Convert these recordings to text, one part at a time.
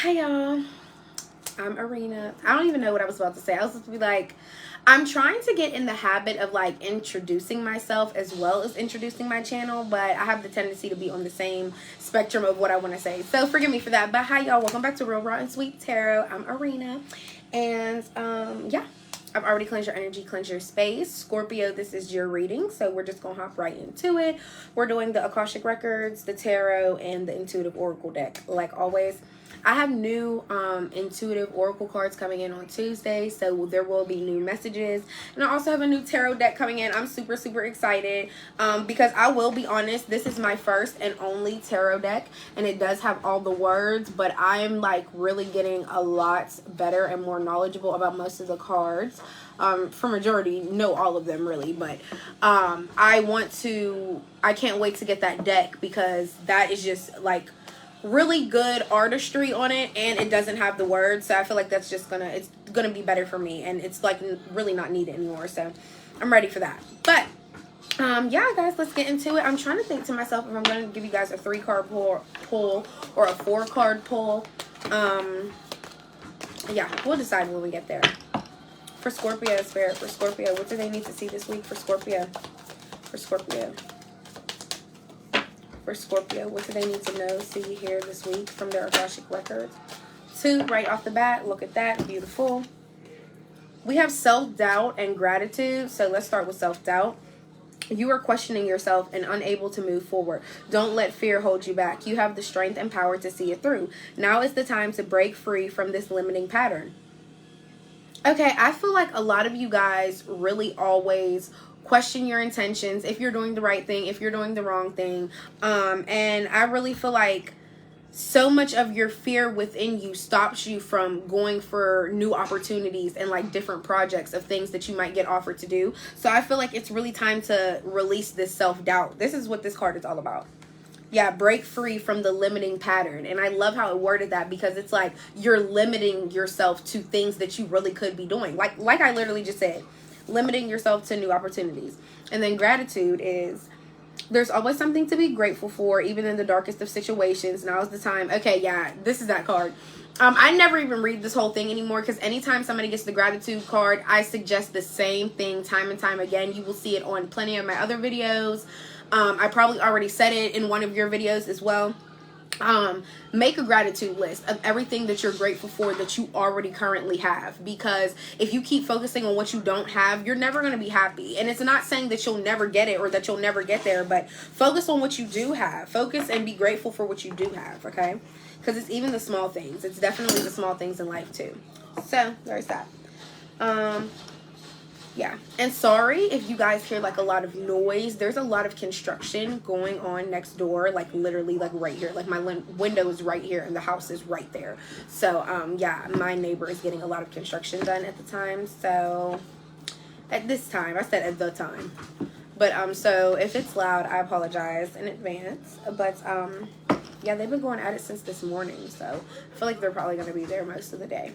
Hi y'all, I'm Arena. I don't even know what I was about to say. I was supposed to be like, I'm trying to get in the habit of like introducing myself as well as introducing my channel, but I have the tendency to be on the same spectrum of what I want to say. So forgive me for that. But hi y'all, welcome back to Real Raw and Sweet Tarot. I'm Arena, and yeah. I've already cleansed your energy, cleansed your space. Scorpio, this is your reading, so we're just going to hop right into it. We're doing the Akashic Records, the Tarot, and the Intuitive Oracle deck, like always. I have new intuitive oracle cards coming in on Tuesday, so there will be new messages. And I also have a new tarot deck coming in. I'm super excited because I will be honest, this is my first and only tarot deck, and it does have all the words, but I'm like really getting a lot better and more knowledgeable about most of the cards. For majority, know all of them really, but I can't wait to get that deck because that is just like really good artistry on it, and it doesn't have the words, so I feel like that's just it's gonna be better for me, and it's like really not needed anymore, so I'm ready for that. But yeah guys, let's get into it. I'm trying to think to myself if I'm gonna give you guys a 3-card pull or a 4-card pull. Yeah, we'll decide when we get there. For Scorpio, Spirit, for Scorpio, what do they need to see this week for Scorpio? For Scorpio, what do they need to know, see, hear this week from their Akashic Records? 2, right off the bat. Look at that. Beautiful. We have self-doubt and gratitude. So let's start with self-doubt. You are questioning yourself and unable to move forward. Don't let fear hold you back. You have the strength and power to see it through. Now is the time to break free from this limiting pattern. Okay, I feel like a lot of you guys really always question your intentions, if you're doing the right thing, if you're doing the wrong thing. And I really feel like so much of your fear within you stops you from going for new opportunities and like different projects of things that you might get offered to do. So I feel like it's really time to release this self-doubt. This is what this card is all about. Yeah, break free from the limiting pattern. And I love how it worded that, because it's like you're limiting yourself to things that you really could be doing. Like I literally just said, limiting yourself to new opportunities. And then gratitude is, there's always something to be grateful for, even in the darkest of situations. Now is the time. Okay, yeah, this is that card. I never even read this whole thing anymore, because anytime somebody gets the gratitude card, I suggest the same thing time and time again. You will see it on plenty of my other videos. I probably already said it in one of your videos as well. Make a gratitude list of everything that you're grateful for that you already currently have, because if you keep focusing on what you don't have, you're never going to be happy. And it's not saying that you'll never get it or that you'll never get there, but focus on what you do have. Focus and be grateful for what you do have, okay? Because it's even the small things. It's definitely the small things in life too. So there's that. Yeah, and sorry if you guys hear like a lot of noise. There's a lot of construction going on next door, like literally like right here. Like my window is right here and the house is right there. So yeah, my neighbor is getting a lot of construction done at the time. So at this time, I said at the time, but so if it's loud, I apologize in advance. But yeah, they've been going at it since this morning, so I feel like they're probably going to be there most of the day.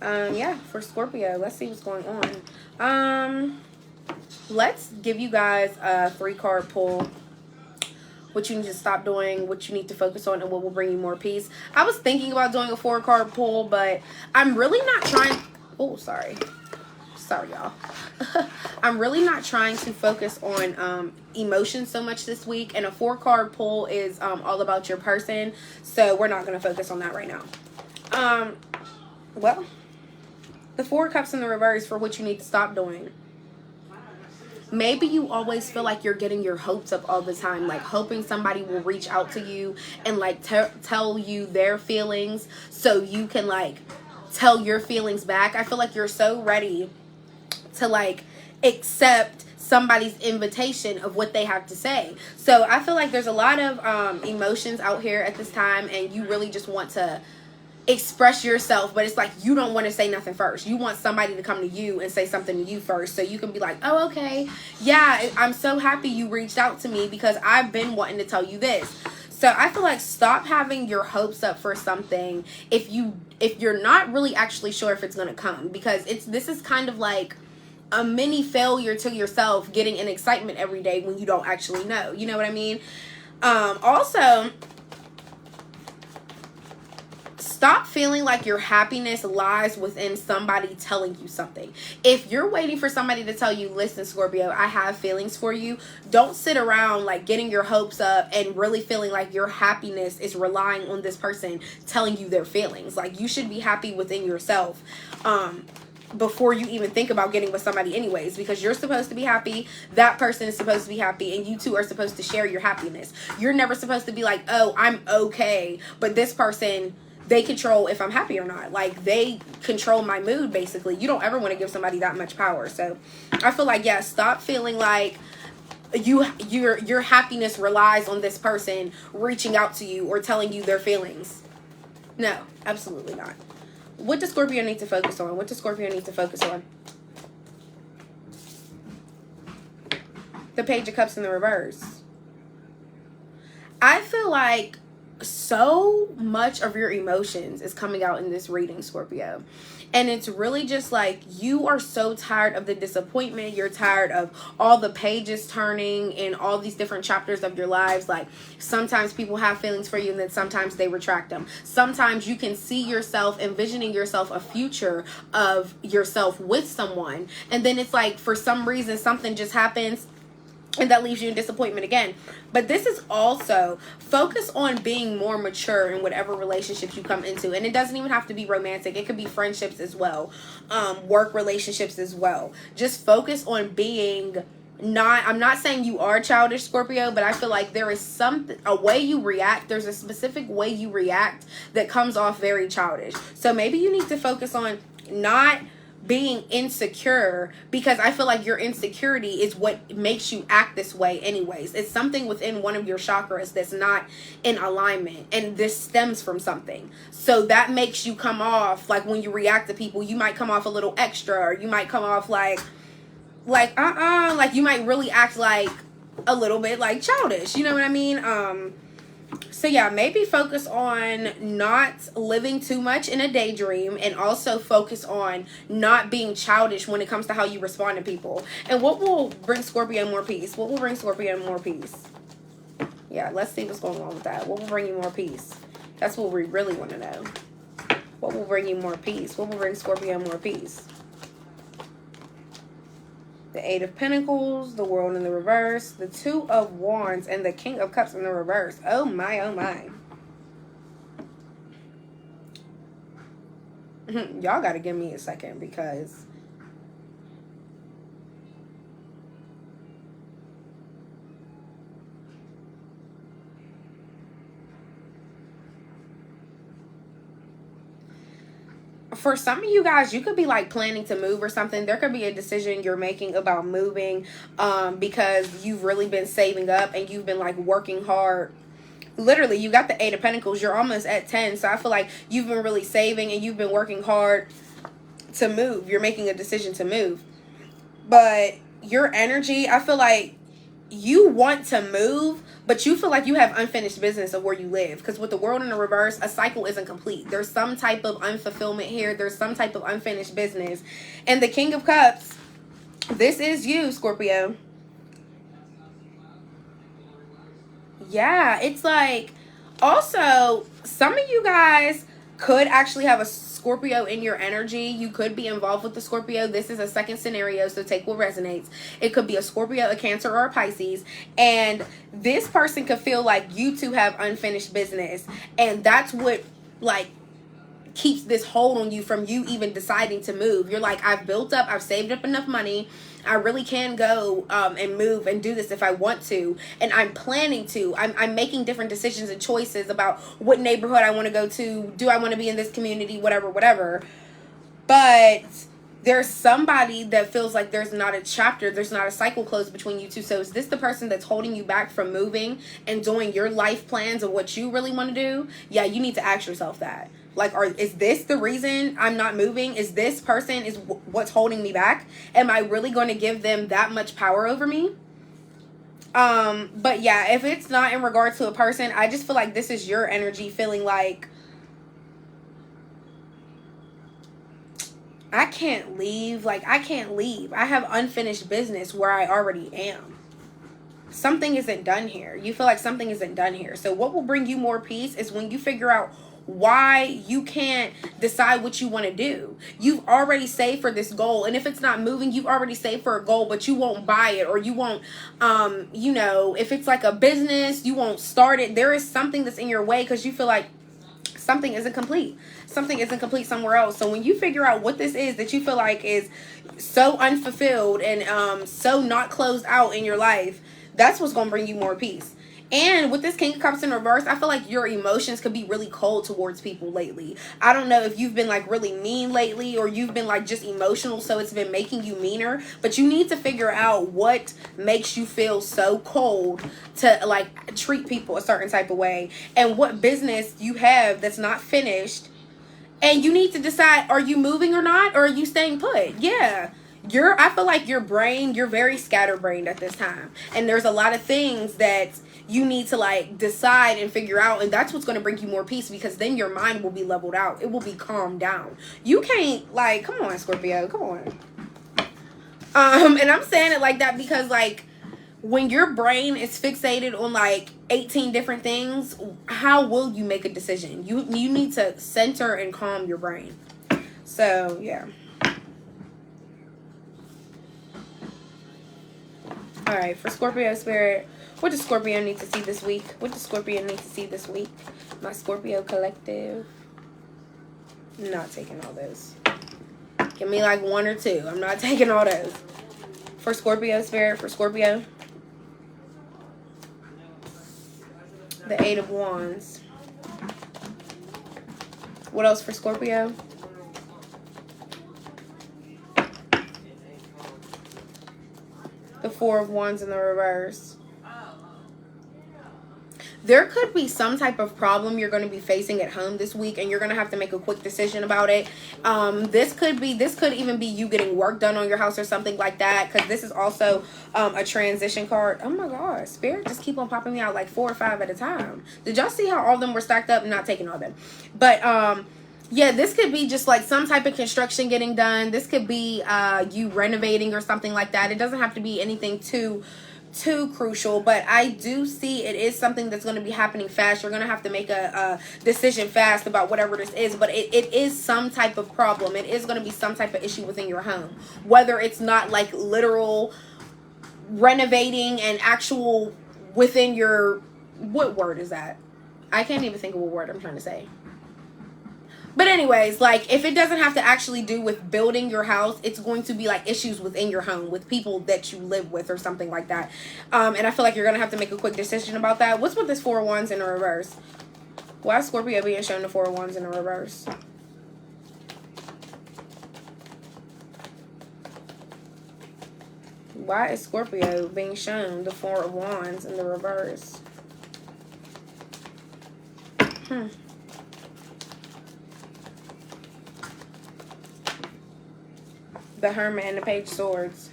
Yeah, for Scorpio, let's see what's going on. Let's give you guys a 3-card pull. What you need to stop doing, what you need to focus on, and what will bring you more peace. I was thinking about doing a 4-card pull, but I'm really not trying. Oh, sorry, y'all. I'm really not trying to focus on emotions so much this week, and a 4-card pull is all about your person, so we're not going to focus on that right now. Well, the 4 cups in the reverse for what you need to stop doing. Maybe you always feel like you're getting your hopes up all the time, like hoping somebody will reach out to you and like tell you their feelings so you can like tell your feelings back. I feel like you're so ready to like accept somebody's invitation of what they have to say. So I feel like there's a lot of emotions out here at this time, and you really just want to express yourself, but it's like you don't want to say nothing first. You want somebody to come to you and say something to you first, so you can be like, oh, okay, yeah, I'm so happy you reached out to me because I've been wanting to tell you this. So I feel like stop having your hopes up for something if you're not really actually sure if it's going to come, because this is kind of like a mini failure to yourself, getting an excitement every day when you don't actually know. You know what I mean? Also, stop feeling like your happiness lies within somebody telling you something. If you're waiting for somebody to tell you, listen, Scorpio, I have feelings for you, don't sit around like getting your hopes up and really feeling like your happiness is relying on this person telling you their feelings. Like, you should be happy within yourself before you even think about getting with somebody anyways, because you're supposed to be happy, that person is supposed to be happy, and you two are supposed to share your happiness. You're never supposed to be like, oh, I'm okay, but this person, they control if I'm happy or not. Like, they control my mood, basically. You don't ever want to give somebody that much power. So I feel like, yeah, stop feeling like your happiness relies on this person reaching out to you or telling you their feelings. No, absolutely not. What does Scorpio need to focus on? What does Scorpio need to focus on? The Page of Cups in the reverse. I feel like so much of your emotions is coming out in this reading, Scorpio. And it's really just like, you are so tired of the disappointment. You're tired of all the pages turning in all these different chapters of your lives. Like, sometimes people have feelings for you and then sometimes they retract them. Sometimes you can see yourself envisioning yourself a future of yourself with someone. And then it's like, for some reason, something just happens and that leaves you in disappointment again. But this is also, focus on being more mature in whatever relationships you come into. And it doesn't even have to be romantic. It could be friendships as well. Work relationships as well. Just focus on being not, I'm not saying you are childish, Scorpio, but I feel like there is a way you react. There's a specific way you react that comes off very childish. So maybe you need to focus on not being insecure, because I feel like your insecurity is what makes you act this way anyways. It's something within one of your chakras that's not in alignment, and this stems from something. So that makes you come off like, when you react to people, you might come off a little extra, or you might come off like like you might really act like a little bit like childish, you know what I mean? So yeah, maybe focus on not living too much in a daydream, and also focus on not being childish when it comes to how you respond to people. And what will bring Scorpio more peace? What will bring Scorpio more peace? Yeah, let's see what's going on with that. What will bring you more peace? That's what we really want to know. What will bring you more peace? What will bring Scorpio more peace? The Eight of Pentacles, the World in the reverse, the Two of Wands, and the King of Cups in the reverse. Oh my, oh my. Y'all got to give me a second, because for some of you guys, you could be like planning to move or something. There could be a decision you're making about moving because you've really been saving up and you've been like working hard. Literally, you got the Eight of Pentacles. You're almost at 10. So I feel like you've been really saving and you've been working hard to move. You're making a decision to move. But your energy, I feel like you want to move, but you feel like you have unfinished business of where you live. Because with the World in the reverse, a cycle isn't complete. There's some type of unfulfillment here. There's some type of unfinished business. And the King of Cups, this is you, Scorpio. Yeah, it's like, also, some of you guys could actually have a Scorpio in your energy. You could be involved with the Scorpio. This is a second scenario, so take what resonates. It could be a Scorpio, a Cancer, or a Pisces. And this person could feel like you two have unfinished business. And that's what, like, keeps this hold on you from you even deciding to move. You're like, I've built up, I've saved up enough money. I really can go and move and do this if I want to. And I'm planning to. I'm making different decisions and choices about what neighborhood I want to go to. Do I want to be in this community? Whatever, whatever. But there's somebody that feels like there's not a chapter, there's not a cycle closed between you two. So is this the person that's holding you back from moving and doing your life plans of what you really want to do? Yeah, you need to ask yourself that. Like, is this the reason I'm not moving? Is this person is what's holding me back? Am I really going to give them that much power over me? But yeah, if it's not in regard to a person, I just feel like this is your energy feeling like, I can't leave. Like, I can't leave. I have unfinished business where I already am. something isn't done here. You feel like something isn't done here. So what will bring you more peace is when you figure out why you can't decide what you want to do. You've already saved for this goal, and if it's not moving, you've already saved for a goal, but you won't buy it, or you won't you know, if it's like a business, you won't start it. There is something that's in your way because you feel like something isn't complete. Something isn't complete somewhere else. So when you figure out what this is that you feel like is so unfulfilled and so not closed out in your life, that's what's going to bring you more peace. And with this King of Cups in reverse, I feel like your emotions could be really cold towards people lately. I don't know if you've been like really mean lately, or you've been like just emotional, so it's been making you meaner. But you need to figure out what makes you feel so cold to like treat people a certain type of way, and what business you have that's not finished. And you need to decide, are you moving or not, or are you staying put? Yeah. I feel like your brain, you're very scatterbrained at this time. And there's a lot of things that you need to like decide and figure out, and that's what's going to bring you more peace, because then your mind will be leveled out. It will be calmed down. You can't like, come on, Scorpio, come on. And I'm saying it like that because like when your brain is fixated on like 18 different things, how will you make a decision? You need to center and calm your brain. So yeah. All right, for Scorpio spirit, what does Scorpio need to see this week? What does Scorpio need to see this week? My Scorpio collective. I'm not taking all those. Give me like one or two. I'm not taking all those. For Scorpio spirit, for Scorpio. The 8 of Wands. What else for Scorpio? The 4 of Wands in the reverse. There could be some type of problem you're going to be facing at home this week, and you're going to have to make a quick decision about it. This could even be you getting work done on your house or something like that, because this is also a transition card. Oh my God, Spirit just keep on popping me out like 4 or 5 at a time. Did y'all see how all of them were stacked up? I'm not taking all of them. But yeah, this could be just like some type of construction getting done. This could be you renovating or something like that. It doesn't have to be anything too crucial, but I do see it is something that's going to be happening fast. You're going to have to make a decision fast about whatever this is, but it is some type of problem. It is going to be some type of issue within your home, whether it's not like literal renovating and actual within your, what word is that? I can't even think of what word I'm trying to say. But anyways, like if it doesn't have to actually do with building your house, it's going to be like issues within your home with people that you live with or something like that. And I feel like you're going to have to make a quick decision about that. What's with this 4 of Wands in the reverse? Why is Scorpio being shown the 4 of Wands in the reverse? Why is Scorpio being shown the 4 of Wands in the reverse? The Hermit and the Page of Swords.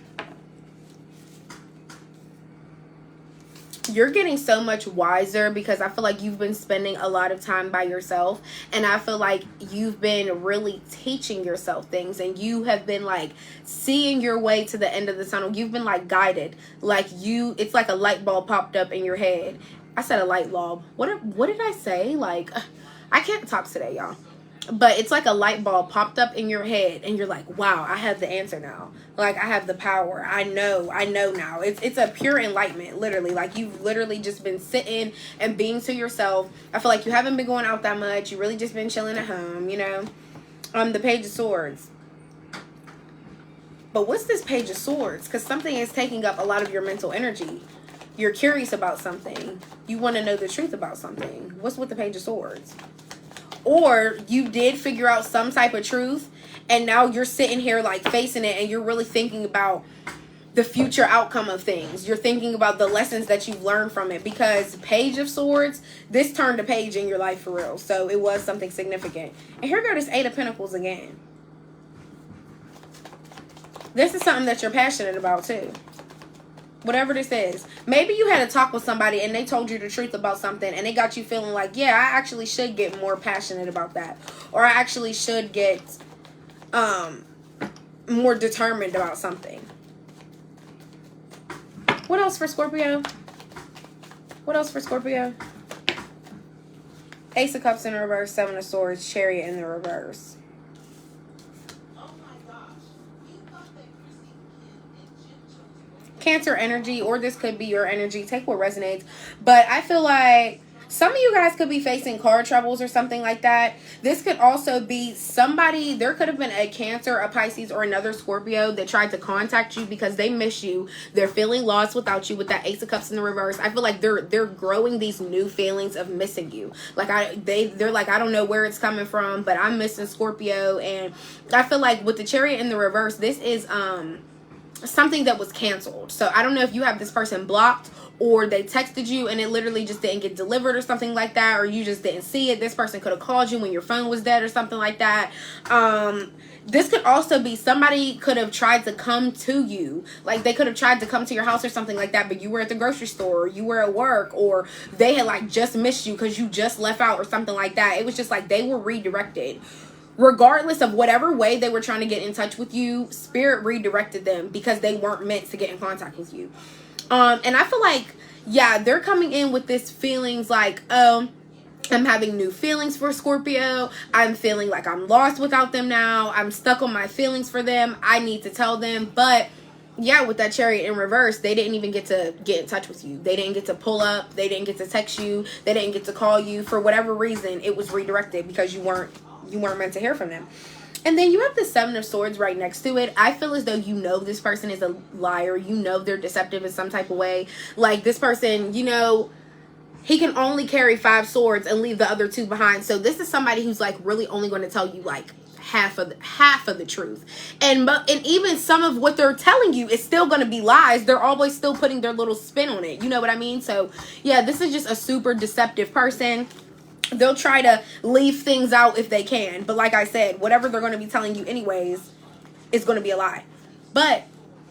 You're getting so much wiser because I feel like you've been spending a lot of time by yourself, and I feel like you've been really teaching yourself things, and you have been like seeing your way to the end of the tunnel. You've been like guided, like it's like a light bulb popped up in your head. I said a light bulb. What did I say? Like, I can't talk today, y'all. But it's like a light bulb popped up in your head, and you're like, wow, I have the answer now. Like, I have the power. I know now. It's a pure enlightenment, literally. Like, you've literally just been sitting and being to yourself. I feel like you haven't been going out that much. You really just been chilling at home, you know. The Page of Swords. But what's this Page of Swords? Because something is taking up a lot of your mental energy. You're curious about something. You want to know the truth about something. What's with the Page of Swords? Or you did figure out some type of truth, and now you're sitting here like facing it, and you're really thinking about the future outcome of things. You're thinking about the lessons that you've learned from it, because Page of Swords, this turned a page in your life for real. So it was something significant. And here go this 8 of Pentacles again. This is something that you're passionate about too. Whatever this is. Maybe you had a talk with somebody and they told you the truth about something, and it got you feeling like, yeah, I actually should get more passionate about that. Or I actually should get more determined about something. What else for Scorpio? What else for Scorpio? Ace of Cups in the reverse, Seven of Swords, Chariot in the reverse. Cancer energy, or this could be your energy. Take what resonates. But I feel like some of you guys could be facing car troubles or something like that. This could also be somebody, there could have been a Cancer, a Pisces, or another Scorpio that tried to contact you because they miss you. They're feeling lost without you with that Ace of Cups in the reverse. I feel like they're growing these new feelings of missing you. Like they're like, I don't know where it's coming from, but I'm missing Scorpio. And I feel like with the Chariot in the reverse, this is something that was canceled. So I don't know if you have this person blocked, or they texted you and it literally just didn't get delivered or something like that, or you just didn't see it. This person could have called you when your phone was dead or something like that. This could also be somebody could have tried to come to you. Like they could have tried to come to your house or something like that, but you were at the grocery store, or you were at work, or they had like just missed you because you just left out or something like that. It was just like they were redirected. Regardless of whatever way they were trying to get in touch with you, Spirit redirected them because they weren't meant to get in contact with you. And I feel like, yeah, they're coming in with this feelings like, oh, I'm having new feelings for Scorpio. I'm feeling like I'm lost without them now. I'm stuck on my feelings for them. I need to tell them. But yeah, with that Chariot in reverse, they didn't even get to get in touch with you. They didn't get to pull up. They didn't get to text you. They didn't get to call you. For whatever reason, it was redirected because you weren't meant to hear from them. And then you have the Seven of Swords right next to it. I feel as though you know this person is a liar. You know they're deceptive in some type of way. Like this person, you know, he can only carry 5 swords and leave the other 2 behind. So this is somebody who's like really only going to tell you like half of the truth. And even some of what they're telling you is still going to be lies. They're always still putting their little spin on it. You know what I mean? So yeah, this is just a super deceptive person. They'll try to leave things out if they can. But like I said, whatever they're going to be telling you anyways is going to be a lie. But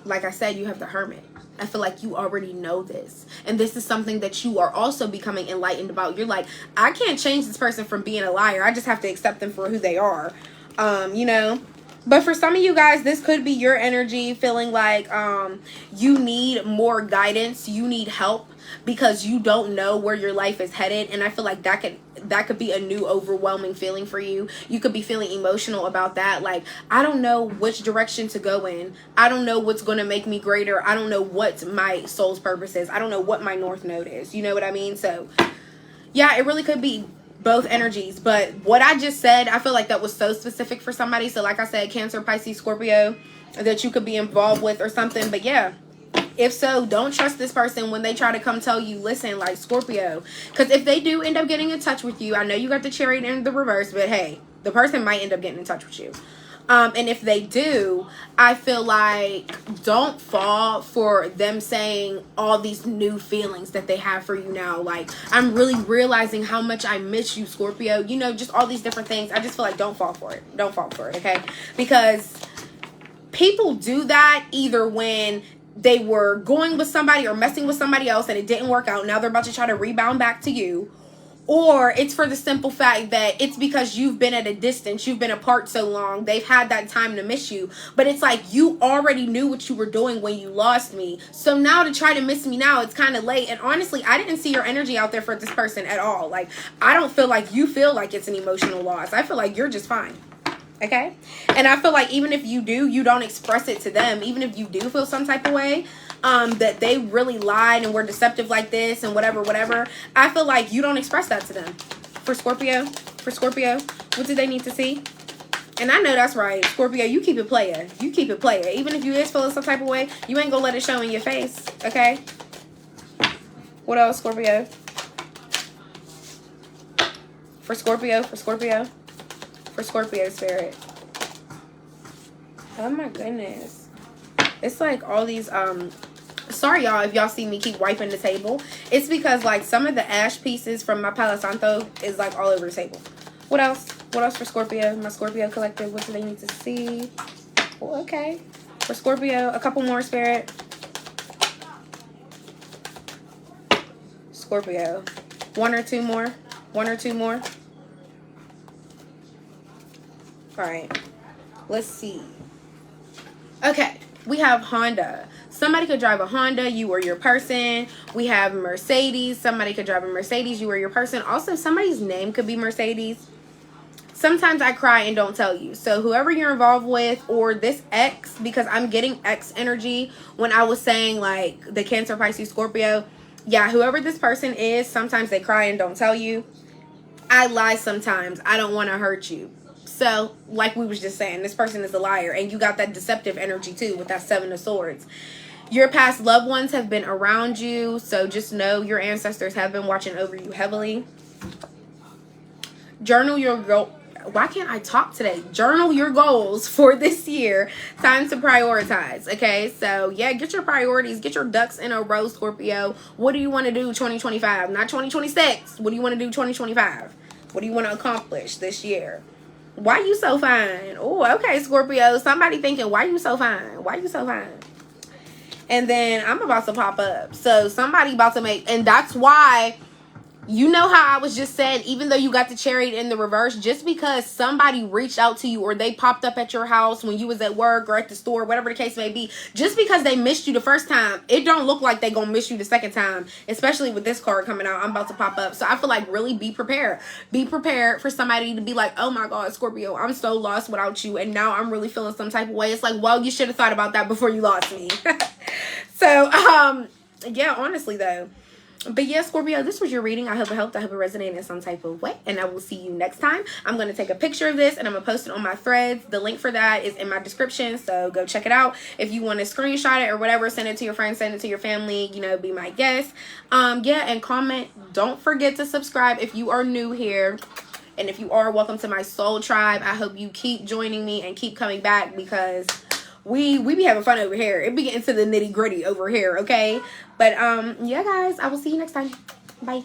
like I said, you have the Hermit. I feel like you already know this. And this is something that you are also becoming enlightened about. You're like, I can't change this person from being a liar. I just have to accept them for who they are. You know. But for some of you guys, this could be your energy feeling like you need more guidance. You need help because you don't know where your life is headed. And I feel like that could be a new overwhelming feeling for you. You could be feeling emotional about that. Like, I don't know which direction to go in. I don't know what's going to make me greater. I don't know what my soul's purpose is. I don't know what my North Node is. You know what I mean? So, yeah, it really could be both energies. But what I just said, I feel like that was so specific for somebody. So, like I said, Cancer, Pisces, Scorpio, that you could be involved with or something. But, yeah. If so, don't trust this person when they try to come tell you, listen, like Scorpio. Because if they do end up getting in touch with you, I know you got the Chariot in the reverse, but hey, the person might end up getting in touch with you. And if they do, I feel like don't fall for them saying all these new feelings that they have for you now. Like, I'm really realizing how much I miss you, Scorpio. You know, just all these different things. I just feel like don't fall for it. Don't fall for it, okay? Because people do that either when they were going with somebody or messing with somebody else and it didn't work out. Now they're about to try to rebound back to you. Or it's for the simple fact that it's because you've been at a distance. You've been apart so long. They've had that time to miss you. But it's like you already knew what you were doing when you lost me. So now to try to miss me now, it's kind of late. And honestly, I didn't see your energy out there for this person at all. Like, I don't feel like you feel like it's an emotional loss. I feel like you're just fine. Okay? And I feel like even if you do, you don't express it to them. Even if you do feel some type of way, that they really lied and were deceptive like this and whatever. I feel like you don't express that to them. For Scorpio, what do they need to see? And I know that's right. Scorpio, you keep it player. You keep it player. Even if you is feeling some type of way, you ain't gonna let it show in your face. Okay? What else, Scorpio? For Scorpio. For Scorpio spirit. Oh my goodness. It's like all these sorry y'all if y'all see me keep wiping the table. It's because like some of the ash pieces from my Palo Santo is like all over the table. What else? What else for Scorpio? My Scorpio collective, what do they need to see? Oh, okay. For Scorpio, a couple more, spirit. Scorpio. One or two more. All right, let's see. Okay, We have Honda. Somebody could drive a Honda, you or your person. We have Mercedes. Somebody could drive a Mercedes, you or your person. Also, somebody's name could be Mercedes. Sometimes I cry and don't tell you. So whoever you're involved with, or this ex, because I'm getting ex energy when I was saying like the Cancer, Pisces, Scorpio. Yeah, whoever this person is, sometimes they cry and don't tell you. I lie sometimes. I don't want to hurt you. So, like we was just saying, this person is a liar. And you got that deceptive energy too with that Seven of Swords. Your past loved ones have been around you. So just know your ancestors have been watching over you heavily. Journal your goal. Why can't I talk today? Journal your goals for this year. Time to prioritize. Okay, so yeah, get your priorities, get your ducks in a row, Scorpio. What do you want to do 2025? Not 2026. What do you want to do 2025? What do you want to accomplish this year? Why you so fine? Oh, okay, Scorpio. Somebody thinking, why you so fine? Why you so fine? And then I'm about to pop up. So somebody about to make, and that's why. You know how I was just said, even though you got the Chariot in the reverse, just because somebody reached out to you or they popped up at your house when you was at work or at the store, whatever the case may be, just because they missed you the first time, it don't look like they gonna miss you the second time, especially with this card coming out. I'm about to pop up. So I feel like really be prepared. Be prepared for somebody to be like, oh my God, Scorpio, I'm so lost without you. And now I'm really feeling some type of way. It's like, well, you should have thought about that before you lost me. So, yeah, honestly though. But yeah, Scorpio, this was your reading. I hope it helped. I hope it resonated in some type of way. And I will see you next time. I'm going to take a picture of this and I'm going to post it on my threads. The link for that is in my description. So go check it out. If you want to screenshot it or whatever, send it to your friends, send it to your family, you know, be my guest. Yeah, and comment. Don't forget to subscribe if you are new here. And if you are, welcome to my soul tribe. I hope you keep joining me and keep coming back because we be having fun over here. It be getting to the nitty gritty over here, okay? But yeah, guys, I will see you next time. Bye.